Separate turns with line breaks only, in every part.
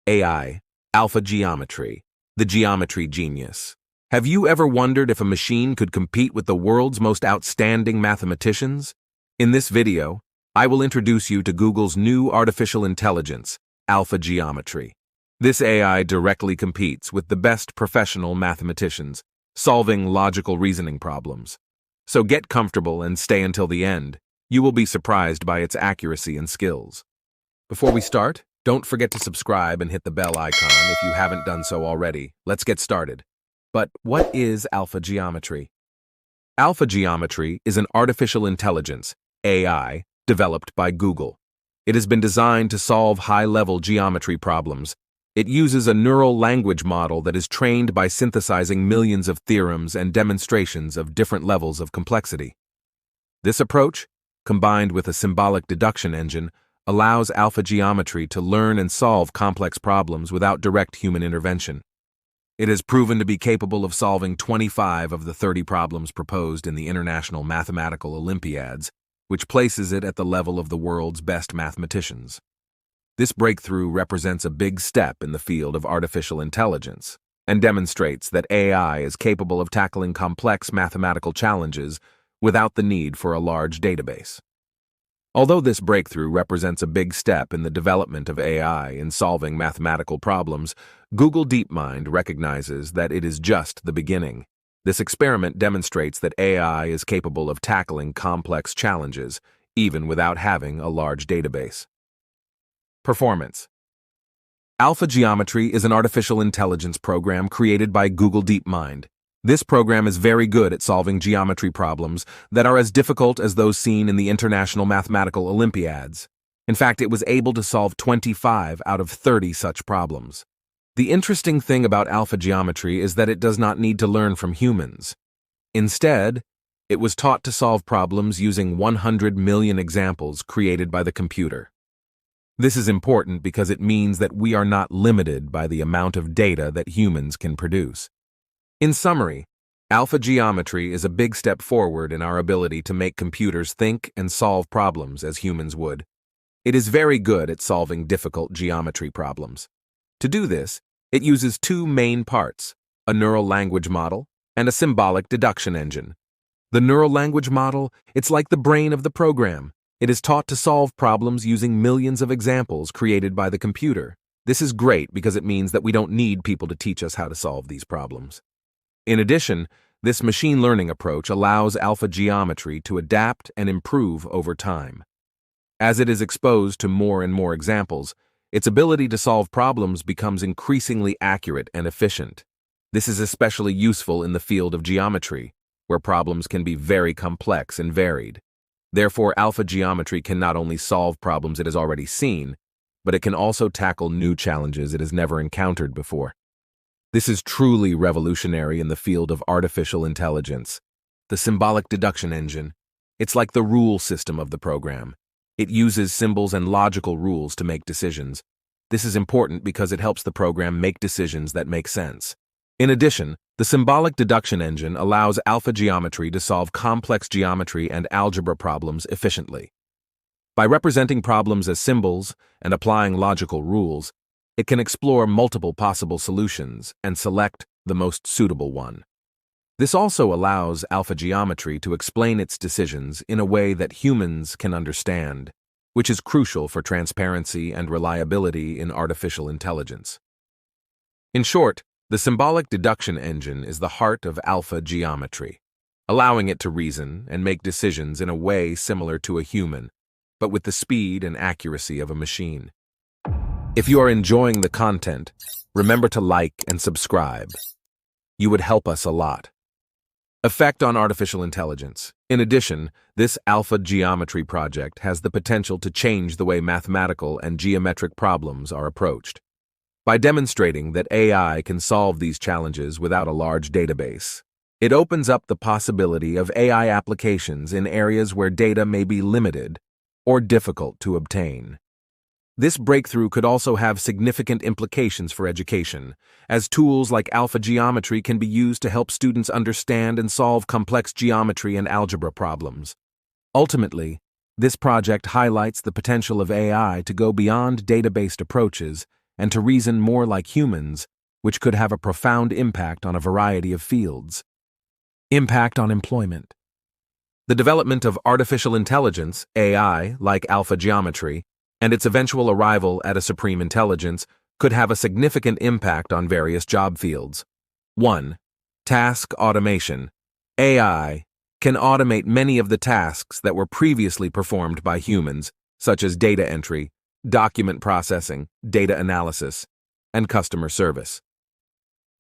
AI, AlphaGeometry, the geometry genius. Have you ever wondered if a machine could compete with the world's most outstanding mathematicians? In this video, I will introduce you to Google's new artificial intelligence, AlphaGeometry. This AI directly competes with the best professional mathematicians, solving logical reasoning problems. So get comfortable and stay until the end. You will be surprised by its accuracy and skills. Before we start, don't forget to subscribe and hit the bell icon if you haven't done so already. Let's get started. But what is AlphaGeometry? AlphaGeometry is an artificial intelligence, AI, developed by Google. It has been designed to solve high-level geometry problems. It uses a neural language model that is trained by synthesizing millions of theorems and demonstrations of different levels of complexity. This approach, combined with a symbolic deduction engine, allows AlphaGeometry to learn and solve complex problems without direct human intervention. It has proven to be capable of solving 25 of the 30 problems proposed in the International Mathematical Olympiads, which places it at the level of the world's best mathematicians. This breakthrough represents a big step in the field of artificial intelligence and demonstrates that AI is capable of tackling complex mathematical challenges without the need for a large database. Although this breakthrough represents a big step in the development of AI in solving mathematical problems, Google DeepMind recognizes that it is just the beginning. This experiment demonstrates that AI is capable of tackling complex challenges, even without having a large database. Performance. AlphaGeometry is an artificial intelligence program created by Google DeepMind. This program is very good at solving geometry problems that are as difficult as those seen in the International Mathematical Olympiads. In fact, it was able to solve 25 out of 30 such problems. The interesting thing about AlphaGeometry is that it does not need to learn from humans. Instead, it was taught to solve problems using 100 million examples created by the computer. This is important because it means that we are not limited by the amount of data that humans can produce. In summary, AlphaGeometry is a big step forward in our ability to make computers think and solve problems as humans would. It is very good at solving difficult geometry problems. To do this, it uses two main parts, a neural language model and a symbolic deduction engine. The neural language model, it's like the brain of the program. It is taught to solve problems using millions of examples created by the computer. This is great because it means that we don't need people to teach us how to solve these problems. In addition, this machine learning approach allows AlphaGeometry to adapt and improve over time. As it is exposed to more and more examples, its ability to solve problems becomes increasingly accurate and efficient. This is especially useful in the field of geometry, where problems can be very complex and varied. Therefore, AlphaGeometry can not only solve problems it has already seen, but it can also tackle new challenges it has never encountered before. This is truly revolutionary in the field of artificial intelligence. The symbolic deduction engine, it's like the rule system of the program. It uses symbols and logical rules to make decisions. This is important because it helps the program make decisions that make sense. In addition, the symbolic deduction engine allows AlphaGeometry to solve complex geometry and algebra problems efficiently. By representing problems as symbols and applying logical rules, it can explore multiple possible solutions and select the most suitable one. This also allows AlphaGeometry to explain its decisions in a way that humans can understand, which is crucial for transparency and reliability in artificial intelligence. In short, the symbolic deduction engine is the heart of AlphaGeometry, allowing it to reason and make decisions in a way similar to a human, but with the speed and accuracy of a machine. If you are enjoying the content, remember to like and subscribe. You would help us a lot. Effect on artificial intelligence. In addition, this AlphaGeometry project has the potential to change the way mathematical and geometric problems are approached. By demonstrating that AI can solve these challenges without a large database, it opens up the possibility of AI applications in areas where data may be limited or difficult to obtain. This breakthrough could also have significant implications for education, as tools like AlphaGeometry can be used to help students understand and solve complex geometry and algebra problems. Ultimately, this project highlights the potential of AI to go beyond data-based approaches and to reason more like humans, which could have a profound impact on a variety of fields. Impact on employment. The development of artificial intelligence, AI, like AlphaGeometry, and its eventual arrival at a supreme intelligence could have a significant impact on various job fields. 1. Task automation. AI can automate many of the tasks that were previously performed by humans, such as data entry, document processing, data analysis, and customer service.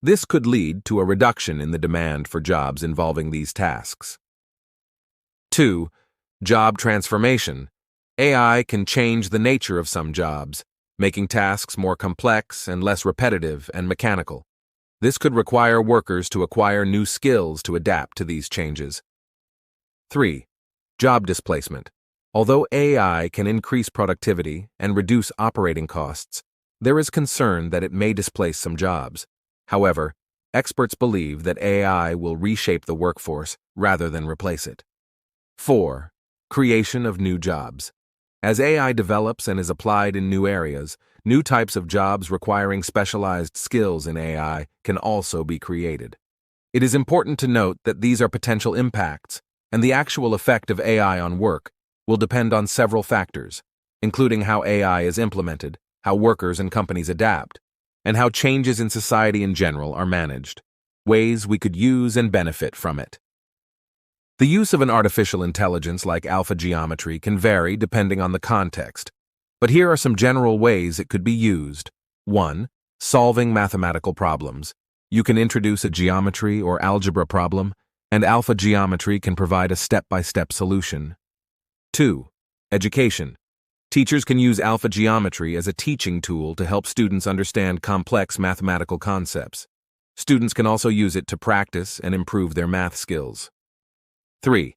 This could lead to a reduction in the demand for jobs involving these tasks. 2. Job transformation. AI can change the nature of some jobs, making tasks more complex and less repetitive and mechanical. This could require workers to acquire new skills to adapt to these changes. 3. Job displacement. Although AI can increase productivity and reduce operating costs, there is concern that it may displace some jobs. However, experts believe that AI will reshape the workforce rather than replace it. 4. Creation of new jobs. As AI develops and is applied in new areas, new types of jobs requiring specialized skills in AI can also be created. It is important to note that these are potential impacts, and the actual effect of AI on work will depend on several factors, including how AI is implemented, how workers and companies adapt, and how changes in society in general are managed, ways we could use and benefit from it. The use of an artificial intelligence like AlphaGeometry can vary depending on the context, but here are some general ways it could be used. 1. Solving mathematical problems. You can introduce a geometry or algebra problem, and AlphaGeometry can provide a step-by-step solution. 2. Education. Teachers can use AlphaGeometry as a teaching tool to help students understand complex mathematical concepts. Students can also use it to practice and improve their math skills. 3.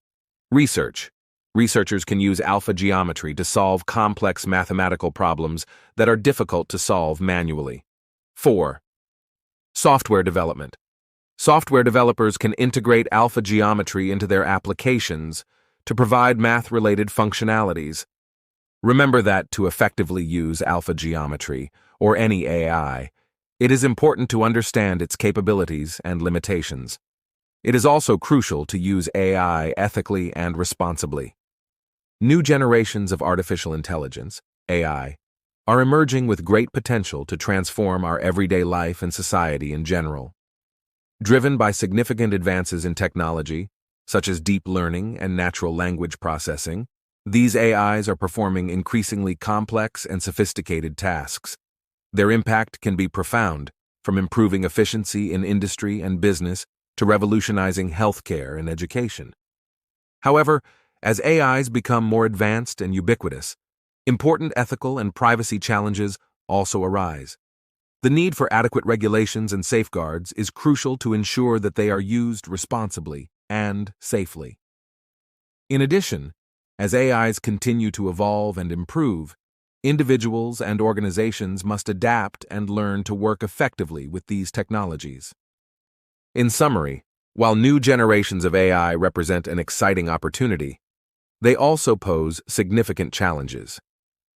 Research. Researchers can use AlphaGeometry to solve complex mathematical problems that are difficult to solve manually. 4. Software development. Software developers can integrate AlphaGeometry into their applications to provide math-related functionalities. Remember that to effectively use AlphaGeometry, or any AI, it is important to understand its capabilities and limitations. It is also crucial to use AI ethically and responsibly. New generations of artificial intelligence, AI, are emerging with great potential to transform our everyday life and society in general. Driven by significant advances in technology, such as deep learning and natural language processing, these AIs are performing increasingly complex and sophisticated tasks. Their impact can be profound, from improving efficiency in industry and business to revolutionizing healthcare and education. However, as AIs become more advanced and ubiquitous, important ethical and privacy challenges also arise. The need for adequate regulations and safeguards is crucial to ensure that they are used responsibly and safely. In addition, as AIs continue to evolve and improve, individuals and organizations must adapt and learn to work effectively with these technologies. In summary, while new generations of AI represent an exciting opportunity, they also pose significant challenges.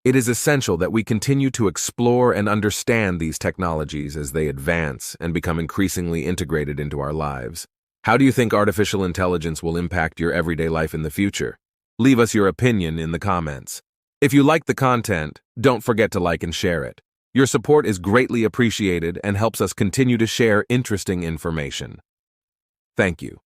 It is essential that we continue to explore and understand these technologies as they advance and become increasingly integrated into our lives. How do you think artificial intelligence will impact your everyday life in the future? Leave us your opinion in the comments. If you like the content, don't forget to like and share it. Your support is greatly appreciated and helps us continue to share interesting information. Thank you.